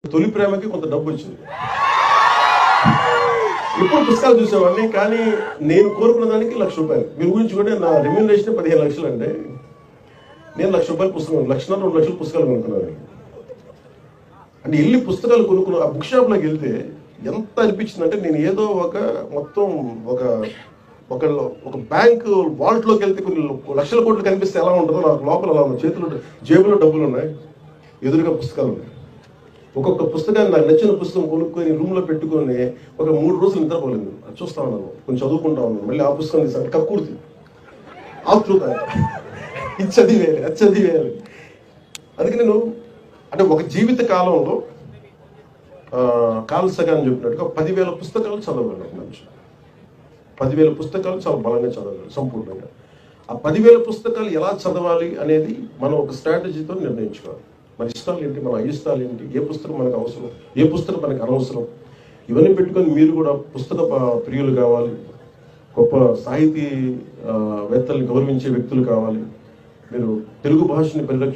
తొలి ప్రేమకి కొంత డబ్బు వచ్చింది. ఇప్పుడు పుస్తకాలు చూసేవాడిని, కానీ నేను కోరుకున్న దానికి ₹1,00,000. మీరు ఊహించుకుంటే నా రెమ్యూనరేషన్ 15 లక్షలు అండి. నేను ₹1,00,000 పుస్తకం, 1,00,000 2 లక్షలు పుస్తకాలు కొనుక్కున్నాను. అంటే వెళ్ళి పుస్తకాలు కొనుక్కున్న ఆ బుక్ షాప్లోకి వెళ్తే ఎంత అనిపించింది అంటే, నేను ఏదో మొత్తం ఒక బ్యాంక్ వాల్ట్లోకి వెళ్తే కొన్ని లక్షల కోట్లు కనిపిస్తే ఎలా ఉంటుందో నాకు లోపల అలా ఉంది. చేతులు జేబులో డబ్బులు ఉన్నాయి, ఎదురుగా పుస్తకాలు ఉన్నాయి. ఒక్కొక్క పుస్తకాన్ని నాకు నచ్చిన పుస్తకం కొనుక్కొని రూమ్లో పెట్టుకొని ఒక 3 రోజులు నిద్రపోలేదు. అది చూస్తా ఉన్నాను, కొంచెం చదువుకుంటా ఉన్నాను. మళ్ళీ ఆ పుస్తకం తీసాను, కక్కుర్తి ఆతృత, ఇది చదివేయాలి, అది చదివేయాలి. అందుకే నేను అంటే ఒక జీవిత కాలంలో కార్ల్ సగాన్ చెప్పినట్టుగా 10,000 పుస్తకాలు చదవగలను. మనిషి 10,000 పుస్తకాలు చాలా బలంగా చదవాలి సంపూర్ణంగా. ఆ 10,000 పుస్తకాలు ఎలా చదవాలి అనేది మనం ఒక స్ట్రాటజీతో నిర్ణయించుకోవాలి. మన ఇష్టాలు ఏంటి, మన అయిష్టాలు ఏంటి, ఏ పుస్తకం మనకు అవసరం, ఏ పుస్తకం మనకు అనవసరం, ఇవన్నీ పెట్టుకొని మీరు కూడా పుస్తక ప్రియులు కావాలి, గొప్ప సాహితీవేత్తల్ని గౌరవించే వ్యక్తులు కావాలి. మీరు తెలుగు భాషని పరిరక్షించే